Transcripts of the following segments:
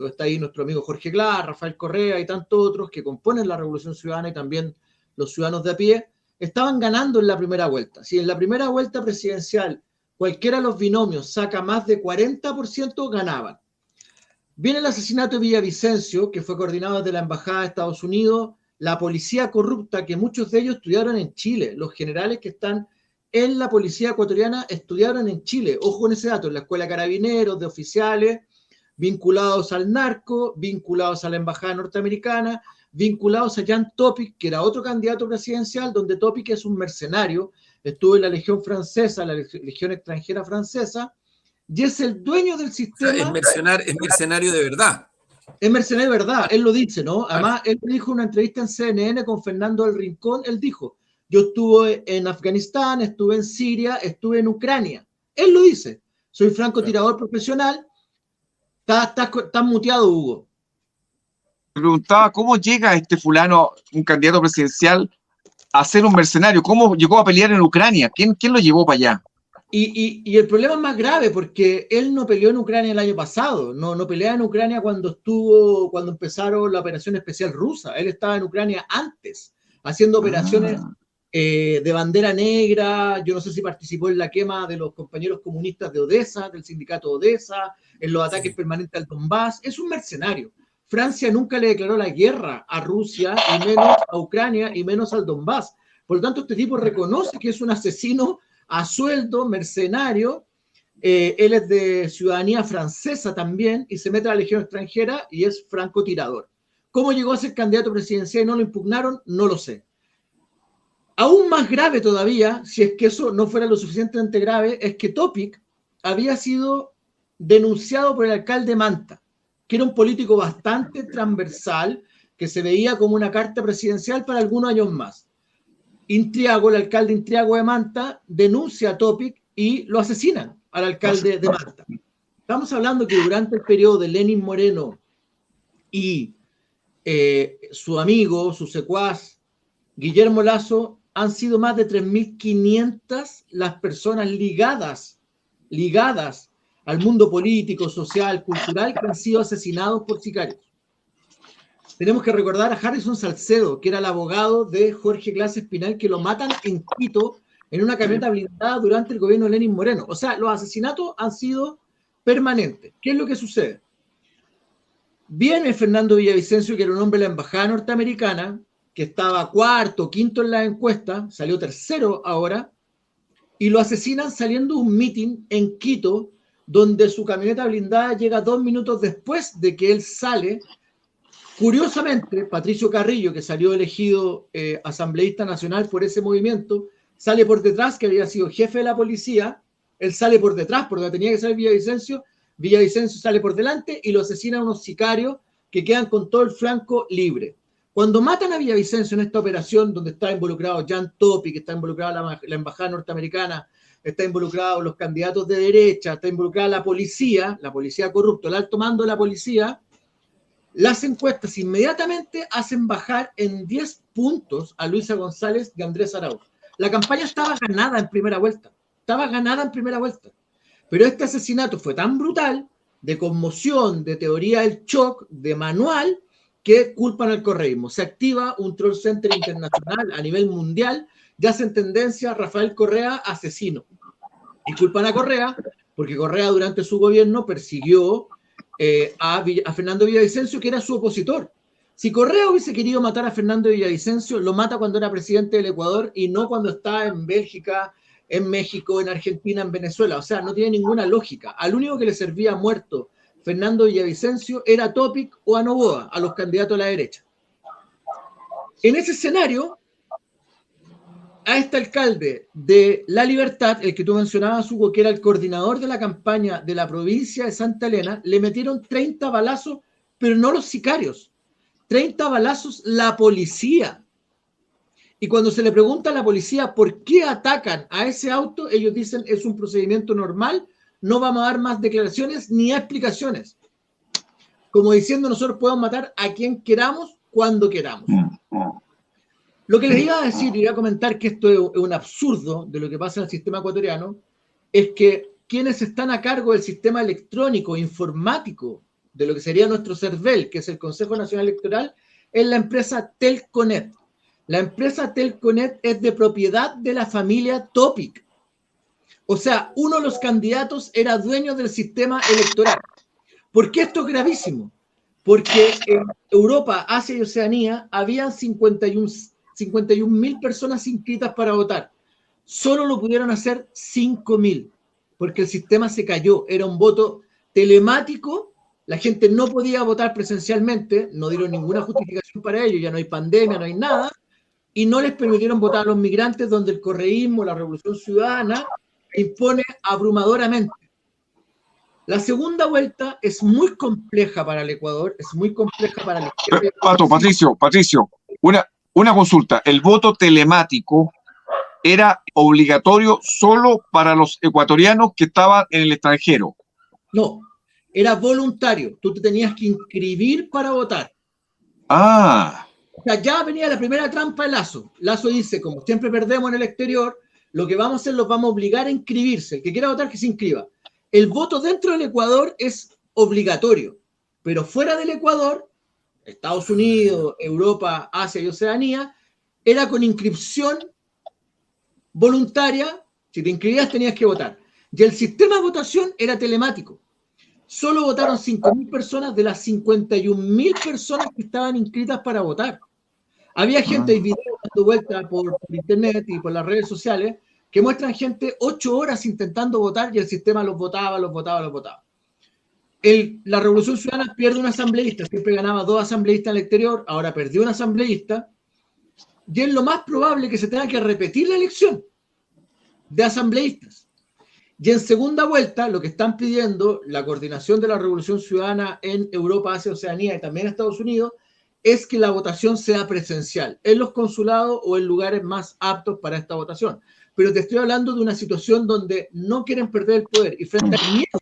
está ahí nuestro amigo Jorge Glass, Rafael Correa y tantos otros que componen la Revolución Ciudadana y también los ciudadanos de a pie, estaban ganando en la primera vuelta. Si en la primera vuelta presidencial cualquiera de los binomios saca más de 40%, ganaban. Viene el asesinato de Villavicencio, que fue coordinado desde la Embajada de Estados Unidos, la policía corrupta, que muchos de ellos estudiaron en Chile, los generales que están en la policía ecuatoriana estudiaron en Chile, ojo con ese dato, en la escuela de carabineros, de oficiales, vinculados al narco, vinculados a la embajada norteamericana, vinculados a Jan Topic, que era otro candidato presidencial, donde Topic es un mercenario, estuvo en la Legión Francesa, la Legión extranjera francesa, y es el dueño del sistema. O sea, es mercenario de verdad. Es mercenario de verdad, él lo dice, ¿no? Además, él dijo en una entrevista en CNN con Fernando del Rincón, él dijo, yo estuve en Afganistán, estuve en Siria, estuve en Ucrania. Él lo dice, soy francotirador profesional. Estás muteado, Hugo. Me preguntaba cómo llega este fulano, un candidato presidencial, a ser un mercenario. ¿Cómo llegó a pelear en Ucrania? ¿Quién lo llevó para allá? Y el problema es más grave porque él no peleó en Ucrania el año pasado, no pelea en Ucrania cuando empezaron la operación especial rusa. Él estaba en Ucrania antes, haciendo operaciones de bandera negra. Yo no sé si participó en la quema de los compañeros comunistas de Odessa, del sindicato Odessa, en los ataques permanentes al Donbass. Es un mercenario. Francia nunca le declaró la guerra a Rusia, y menos a Ucrania, y menos al Donbass. Por lo tanto, este tipo reconoce que es un asesino a sueldo, mercenario. Él es de ciudadanía francesa también y se mete a la Legión extranjera y es francotirador. ¿Cómo llegó a ser candidato presidencial y no lo impugnaron? No lo sé. Aún más grave todavía, si es que eso no fuera lo suficientemente grave, es que Topic había sido denunciado por el alcalde Manta, que era un político bastante transversal, que se veía como una carta presidencial para algunos años más. Intriago, el alcalde Intriago de Manta, denuncia a Topic y lo asesinan al alcalde de Manta. Estamos hablando que durante el periodo de Lenín Moreno y su amigo, su secuaz, Guillermo Lasso, han sido más de 3.500 las personas ligadas al mundo político, social, cultural, que han sido asesinados por sicarios. Tenemos que recordar a Harrison Salcedo, que era el abogado de Jorge Glass Espinal, que lo matan en Quito en una camioneta blindada durante el gobierno de Lenín Moreno. O sea, los asesinatos han sido permanentes. ¿Qué es lo que sucede? Viene Fernando Villavicencio, que era un hombre de la embajada norteamericana, que estaba cuarto, quinto en la encuesta, salió tercero ahora, y lo asesinan saliendo de un meeting en Quito, donde su camioneta blindada llega 2 minutos después de que él sale. Curiosamente, Patricio Carrillo, que salió elegido asambleísta nacional por ese movimiento, sale por detrás, que había sido jefe de la policía. Él sale por detrás, porque tenía que salir Villavicencio. Villavicencio sale por delante y lo asesinan unos sicarios que quedan con todo el flanco libre. Cuando matan a Villavicencio en esta operación, donde está involucrado Jan Topic, que está involucrada la embajada norteamericana, está involucrado los candidatos de derecha, está involucrada la policía corrupta, el alto mando de la policía. Las encuestas inmediatamente hacen bajar en 10 puntos a Luisa González y Andrés Arauz. La campaña estaba ganada en primera vuelta. Pero este asesinato fue tan brutal, de conmoción, de teoría del shock, de manual, que culpan al correísmo. Se activa un troll center internacional a nivel mundial y hacen tendencia a Rafael Correa asesino. Y culpan a Correa porque Correa durante su gobierno persiguió a Fernando Villavicencio, que era su opositor. Si Correa hubiese querido matar a Fernando Villavicencio, lo mata cuando era presidente del Ecuador y no cuando estaba en Bélgica, en México, en Argentina, en Venezuela. O sea, no tiene ninguna lógica. Al único que le servía muerto Fernando Villavicencio era Topic o a Noboa, a los candidatos a la derecha. En ese escenario, a este alcalde de La Libertad, el que tú mencionabas, Hugo, que era el coordinador de la campaña de la provincia de Santa Elena, le metieron 30 balazos, pero no los sicarios. 30 balazos la policía. Y cuando se le pregunta a la policía por qué atacan a ese auto, ellos dicen es un procedimiento normal, no vamos a dar más declaraciones ni explicaciones. Como diciendo, nosotros podemos matar a quien queramos, cuando queramos. Lo que les iba a decir, y iba a comentar que esto es un absurdo de lo que pasa en el sistema ecuatoriano, es que quienes están a cargo del sistema electrónico, informático de lo que sería nuestro CERVEL, que es el Consejo Nacional Electoral, es la empresa Telconet. La empresa Telconet es de propiedad de la familia Topic. O sea, uno de los candidatos era dueño del sistema electoral. ¿Por qué esto es gravísimo? Porque en Europa, Asia y Oceanía habían 51.000 personas inscritas para votar. Solo lo pudieron hacer 5.000, porque el sistema se cayó. Era un voto telemático, la gente no podía votar presencialmente, no dieron ninguna justificación para ello, ya no hay pandemia, no hay nada, y no les permitieron votar a los migrantes, donde el correísmo, la Revolución Ciudadana, impone abrumadoramente. La segunda vuelta es muy compleja para el Ecuador, es muy compleja para la izquierda. Patricio, una consulta. ¿El voto telemático era obligatorio solo para los ecuatorianos que estaban en el extranjero? No, era voluntario. Tú te tenías que inscribir para votar. Ah. O sea, ya venía la primera trampa de Lazo. Lazo dice, como siempre perdemos en el exterior, lo que vamos a hacer, los vamos a obligar a inscribirse. El que quiera votar, que se inscriba. El voto dentro del Ecuador es obligatorio, pero fuera del Ecuador, Estados Unidos, Europa, Asia y Oceanía, era con inscripción voluntaria. Si te inscribías tenías que votar. Y el sistema de votación era telemático. Solo votaron 5.000 personas de las 51.000 personas que estaban inscritas para votar. Había gente, hay videos dando vuelta por internet y por las redes sociales, que muestran gente 8 horas intentando votar y el sistema los votaba. La Revolución Ciudadana pierde un asambleísta, siempre ganaba 2 asambleístas en el exterior, ahora perdió un asambleísta, y es lo más probable que se tenga que repetir la elección de asambleístas. Y en segunda vuelta, lo que están pidiendo la coordinación de la Revolución Ciudadana en Europa, Asia, Oceanía y también en Estados Unidos, es que la votación sea presencial, en los consulados o en lugares más aptos para esta votación. Pero te estoy hablando de una situación donde no quieren perder el poder, y frente al miedo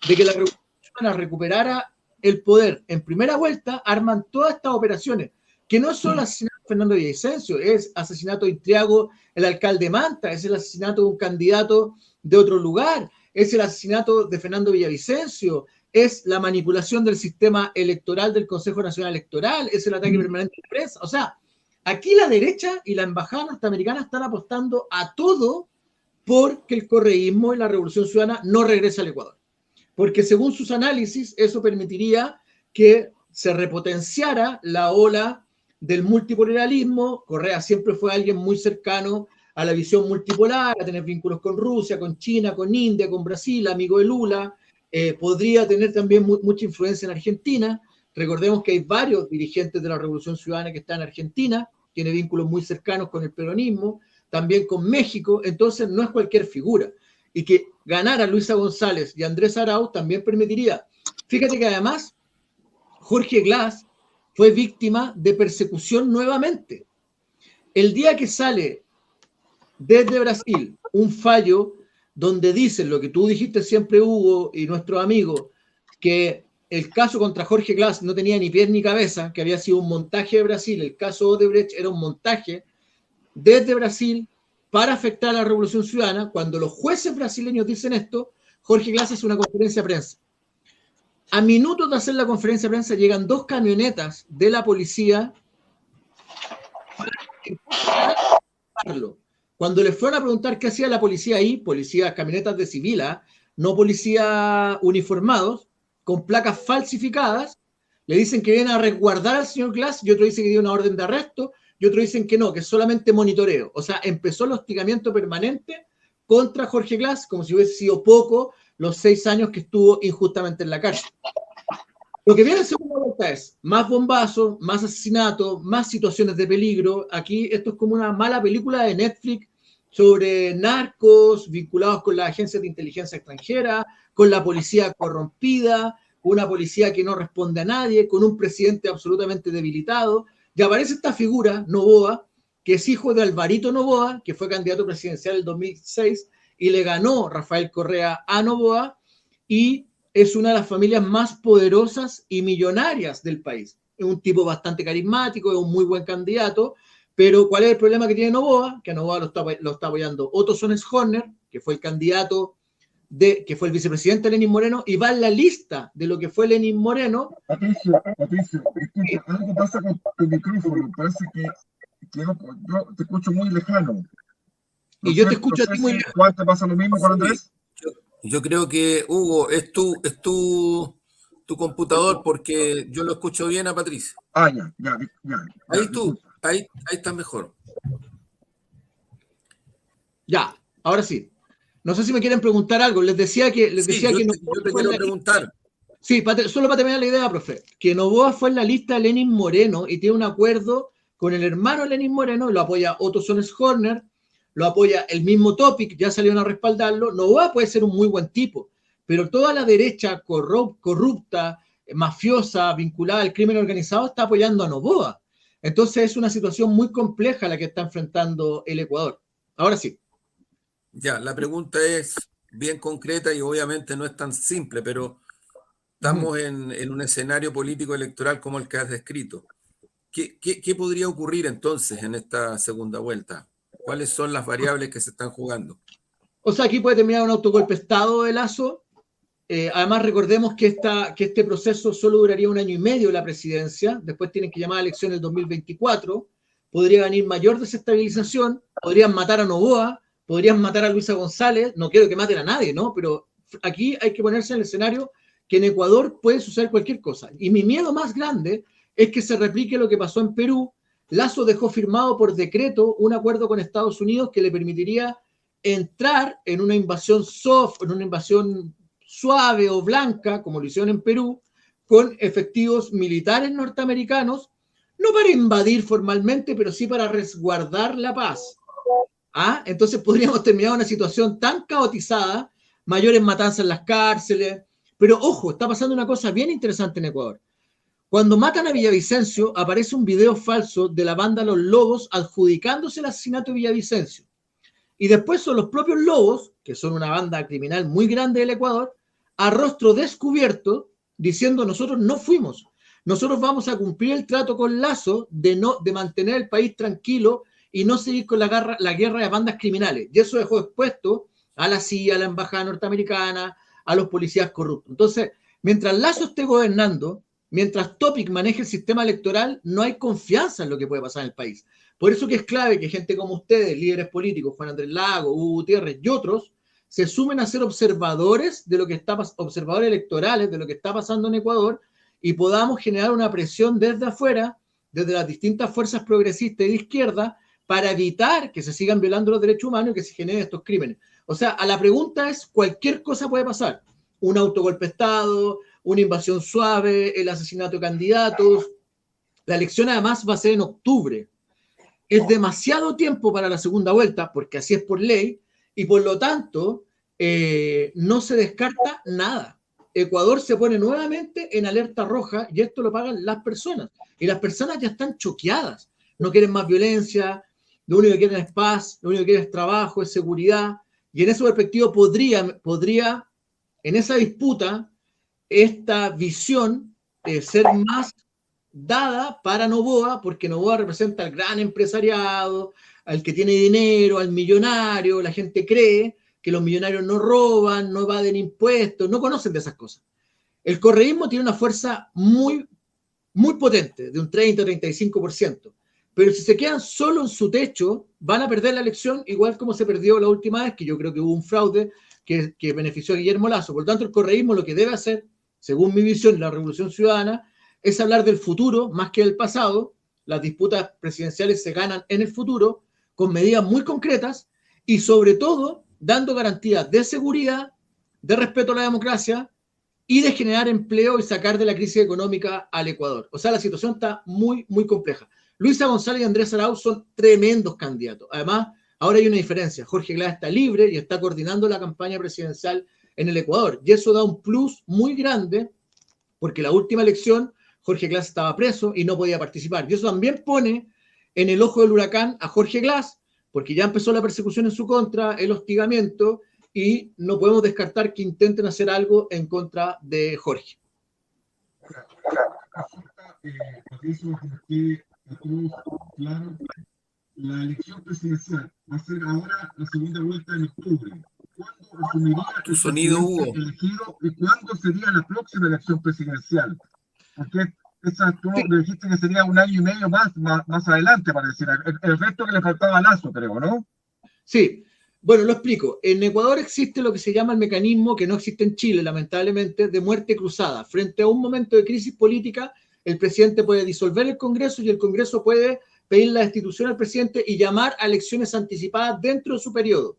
de que la Revolución Ciudadana recuperara el poder en primera vuelta, arman todas estas operaciones, que no es solo el asesinato de Fernando Villavicencio, es asesinato de Intriago, el alcalde Manta, es el asesinato de un candidato de otro lugar, es el asesinato de Fernando Villavicencio, es la manipulación del sistema electoral del Consejo Nacional Electoral, es el ataque permanente a la prensa. O sea, aquí la derecha y la embajada norteamericana están apostando a todo porque el correísmo y la Revolución Ciudadana no regresa al Ecuador. Porque según sus análisis, eso permitiría que se repotenciara la ola del multipolaralismo. Correa siempre fue alguien muy cercano a la visión multipolar, a tener vínculos con Rusia, con China, con India, con Brasil, amigo de Lula. Podría tener también mucha influencia en Argentina. Recordemos que hay varios dirigentes de la Revolución Ciudadana que están en Argentina, tiene vínculos muy cercanos con el peronismo, también con México, entonces no es cualquier figura. Y que ganara Luisa González y Andrés Arauz también permitiría. Fíjate que además Jorge Glass fue víctima de persecución nuevamente. El día que sale desde Brasil un fallo donde dicen lo que tú dijiste siempre, Hugo, y nuestros amigos, que el caso contra Jorge Glass no tenía ni pies ni cabeza, que había sido un montaje de Brasil, el caso Odebrecht era un montaje desde Brasil para afectar a la Revolución Ciudadana. Cuando los jueces brasileños dicen esto, Jorge Glass hace una conferencia de prensa. A minutos de hacer la conferencia de prensa llegan 2 camionetas de la policía para encontrarlo. Cuando les fueron a preguntar qué hacía la policía ahí, policías, camionetas de civil, no policías uniformados, con placas falsificadas, le dicen que vienen a resguardar al señor Glass, y otros dicen que dio una orden de arresto, y otros dicen que no, que es solamente monitoreo. O sea, empezó el hostigamiento permanente contra Jorge Glass, como si hubiese sido poco los 6 años que estuvo injustamente en la cárcel. Lo que viene en segunda vuelta es más bombazos, más asesinatos, más situaciones de peligro. Aquí esto es como una mala película de Netflix sobre narcos vinculados con las agencias de inteligencia extranjera, con la policía corrompida, con una policía que no responde a nadie, con un presidente absolutamente debilitado. Y aparece esta figura, Noboa, que es hijo de Alvarito Noboa, que fue candidato presidencial en el 2006, y le ganó Rafael Correa a Noboa, y es una de las familias más poderosas y millonarias del país. Es un tipo bastante carismático, es un muy buen candidato, pero ¿cuál es el problema que tiene Noboa? Que a Noboa lo está apoyando Otto Sones Horner, que fue el candidato que fue el vicepresidente Lenín Moreno, y va en la lista de lo que fue Lenín Moreno. Patricio, escucha, algo pasa con tu micrófono, parece que yo te escucho muy lejano. Y yo te escucho a ti muy lejano. Juan, ¿te pasa lo mismo con Andrés? Yo creo que, Hugo, es tu computador, porque yo lo escucho bien a Patricio. Ya. Ahí está mejor. Ya, ahora sí. No sé si me quieren preguntar algo. Les decía que Yo te quiero preguntar. Sí, solo para terminar la idea, profe, que Noboa fue en la lista de Lenín Moreno y tiene un acuerdo con el hermano Lenín Moreno, lo apoya Otto Horner, lo apoya el mismo Topic, ya salieron a respaldarlo. Noboa puede ser un muy buen tipo, pero toda la derecha corrupta, mafiosa, vinculada al crimen organizado, está apoyando a Noboa. Entonces es una situación muy compleja la que está enfrentando el Ecuador. Ahora sí. Ya, la pregunta es bien concreta y obviamente no es tan simple, pero estamos en un escenario político electoral como el que has descrito. ¿Qué podría ocurrir entonces en esta segunda vuelta? ¿Cuáles son las variables que se están jugando? O sea, aquí puede terminar un autogolpe de Estado de Lasso. Además, recordemos que este proceso solo duraría 1 año y medio la presidencia. Después tienen que llamar a elecciones el 2024. Podría venir mayor desestabilización. Podrían matar a Noboa. Podrían matar a Luisa González. No quiero que maten a nadie, ¿no? Pero aquí hay que ponerse en el escenario que en Ecuador puede suceder cualquier cosa. Y mi miedo más grande es que se replique lo que pasó en Perú. Lasso dejó firmado por decreto un acuerdo con Estados Unidos que le permitiría entrar en una invasión soft, en una invasión suave o blanca, como lo hicieron en Perú, con efectivos militares norteamericanos, no para invadir formalmente, pero sí para resguardar la paz. Entonces podríamos terminar una situación tan caotizada, mayores matanzas en las cárceles, pero ojo, está pasando una cosa bien interesante en Ecuador. Cuando matan a Villavicencio, aparece un video falso de la banda Los Lobos adjudicándose el asesinato de Villavicencio. Y después son los propios Lobos, que son una banda criminal muy grande del Ecuador, a rostro descubierto, diciendo nosotros no fuimos. Nosotros vamos a cumplir el trato con Lasso de mantener el país tranquilo y no seguir con la guerra de bandas criminales. Y eso dejó expuesto a la CIA, a la embajada norteamericana, a los policías corruptos. Entonces, mientras Lasso esté gobernando, mientras Topic maneje el sistema electoral, no hay confianza en lo que puede pasar en el país. Por eso que es clave que gente como ustedes, líderes políticos, Juan Andrés Lago, Hugo Gutiérrez y otros, se sumen a ser observadores de lo que observadores electorales de lo que está pasando en Ecuador y podamos generar una presión desde afuera, desde las distintas fuerzas progresistas y de izquierda, para evitar que se sigan violando los derechos humanos y que se generen estos crímenes. O sea, a la pregunta es, cualquier cosa puede pasar. Un autogolpe de Estado, una invasión suave, el asesinato de candidatos. La elección además va a ser en octubre. Es demasiado tiempo para la segunda vuelta, porque así es por ley, y por lo tanto no se descarta nada. Ecuador se pone nuevamente en alerta roja y esto lo pagan las personas. Y las personas ya están choqueadas. No quieren más violencia, lo único que quieren es paz, lo único que quieren es trabajo, es seguridad. Y en esa perspectiva podría en esa disputa, esta visión ser más dada para Noboa, porque Noboa representa al gran empresariado, al que tiene dinero, al millonario. La gente cree que los millonarios no roban, no evaden impuestos, no conocen de esas cosas. El correísmo tiene una fuerza muy, muy potente, de un 30-35%, pero si se quedan solo en su techo, van a perder la elección, igual como se perdió la última vez, que yo creo que hubo un fraude que benefició a Guillermo Lasso. Por lo tanto, el correísmo lo que debe hacer, según mi visión, la Revolución Ciudadana, es hablar del futuro más que del pasado. Las disputas presidenciales se ganan en el futuro con medidas muy concretas y sobre todo dando garantías de seguridad, de respeto a la democracia y de generar empleo y sacar de la crisis económica al Ecuador. O sea, la situación está muy, muy compleja. Luisa González y Andrés Arauz son tremendos candidatos. Además, ahora hay una diferencia. Jorge Glass está libre y está coordinando la campaña presidencial en el Ecuador. Y eso da un plus muy grande porque la última elección Jorge Glass estaba preso y no podía participar. Y eso también pone en el ojo del huracán a Jorge Glass, porque ya empezó la persecución en su contra, el hostigamiento, y no podemos descartar que intenten hacer algo en contra de Jorge. Patricio, que claro, la elección presidencial va a ser ahora la segunda vuelta en octubre. asumiría Tu el sonido, presidente Hugo. elegido y cuándo sería la próxima elección presidencial? Porque tú Sí, me dijiste que sería un año y medio más adelante, pareciera. El resto que le faltaba a Lazo, creo, ¿no? sí. Bueno, lo explico. En Ecuador existe lo que se llama el mecanismo, que no existe en Chile, lamentablemente, de muerte cruzada. Frente a un momento de crisis política, el presidente puede disolver el Congreso y el Congreso puede pedir la destitución al presidente y llamar a elecciones anticipadas dentro de su periodo.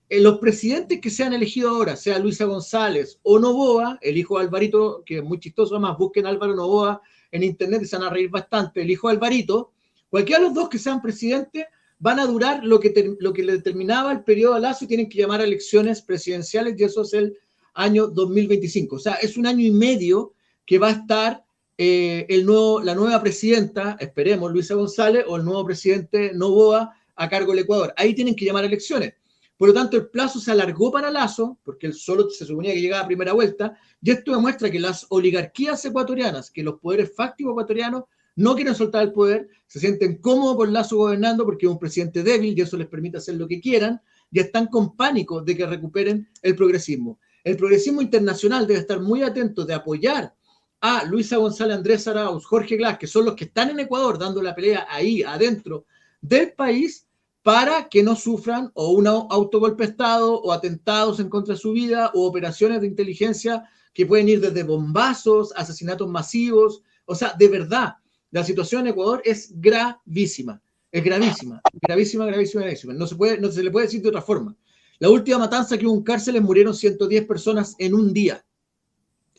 Los presidentes que se han elegido ahora, sea Luisa González o Noboa, el hijo de Alvarito, que es muy chistoso, además busquen Álvaro Noboa en internet y se van a reír bastante, el hijo de Alvarito, cualquiera de los dos que sean presidentes van a durar lo que le determinaba el periodo a Lazo y tienen que llamar a elecciones presidenciales y eso es el año 2025. O sea, es un año y medio que va a estar la nueva presidenta, esperemos, Luisa González, o el nuevo presidente Noboa a cargo del Ecuador. Ahí tienen que llamar a elecciones. Por lo tanto, el plazo se alargó para Lazo, porque él solo se suponía que llegaba a primera vuelta, y esto demuestra que las oligarquías ecuatorianas, que los poderes fácticos ecuatorianos no quieren soltar el poder, se sienten cómodos con Lazo gobernando porque es un presidente débil y eso les permite hacer lo que quieran, y están con pánico de que recuperen el progresismo. El progresismo internacional debe estar muy atento de apoyar a Luisa González, Andrés Arauz, Jorge Glass, que son los que están en Ecuador dando la pelea ahí adentro del país, para que no sufran o un autogolpe de Estado o atentados en contra de su vida o operaciones de inteligencia que pueden ir desde bombazos, asesinatos masivos. O sea, de verdad, la situación en Ecuador es gravísima. Es gravísima, gravísima, gravísima, gravísima. No se le puede decir de otra forma. La última matanza que hubo en cárceles murieron 110 personas en un día.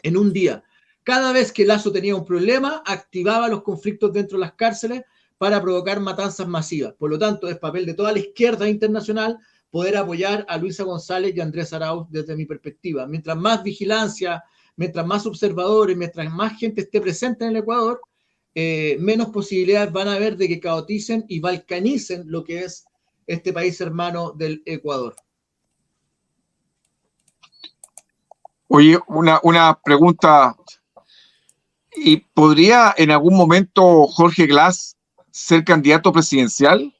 En un día. Cada vez que Lazo tenía un problema, activaba los conflictos dentro de las cárceles para provocar matanzas masivas. Por lo tanto, es papel de toda la izquierda internacional poder apoyar a Luisa González y a Andrés Arauz desde mi perspectiva. Mientras más vigilancia, mientras más observadores, mientras más gente esté presente en el Ecuador, menos posibilidades van a haber de que caoticen y balcanicen lo que es este país hermano del Ecuador. Oye, una pregunta. ¿Y podría en algún momento Jorge Glass ser candidato presidencial?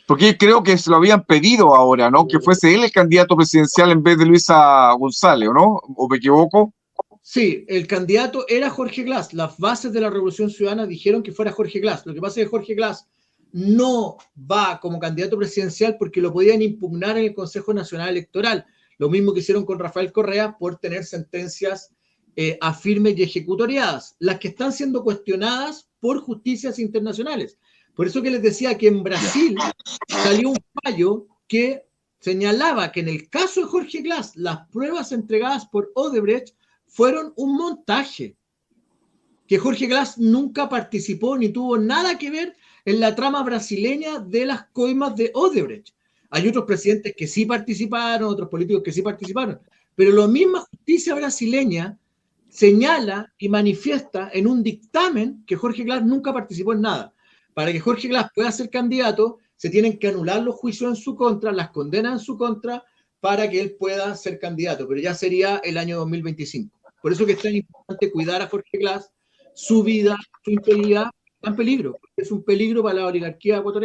Porque creo que se lo habían pedido ahora, ¿no? Que fuese él el candidato presidencial en vez de Luisa González, ¿o no? ¿O me equivoco? Sí, el candidato era Jorge Glass. Las bases de la Revolución Ciudadana dijeron que fuera Jorge Glass. Lo que pasa es que Jorge Glass no va como candidato presidencial porque lo podían impugnar en el Consejo Nacional Electoral. Lo mismo que hicieron con Rafael Correa por tener sentencias a firmes y ejecutoriadas, las que están siendo cuestionadas por justicias internacionales. Por eso que les decía que en Brasil salió un fallo que señalaba que en el caso de Jorge Glass, las pruebas entregadas por Odebrecht fueron un montaje, que Jorge Glass nunca participó ni tuvo nada que ver en la trama brasileña de las coimas de Odebrecht. Hay otros presidentes que sí participaron, otros políticos que sí participaron, pero la misma justicia brasileña señala y manifiesta en un dictamen que Jorge Glass nunca participó en nada. Para que Jorge Glass pueda ser candidato, se tienen que anular los juicios en su contra, las condenas en su contra, para que él pueda ser candidato, pero ya sería el año 2025. Por eso que es tan importante cuidar a Jorge Glass, su vida, su integridad, está en peligro, es un peligro para la oligarquía ecuatoriana.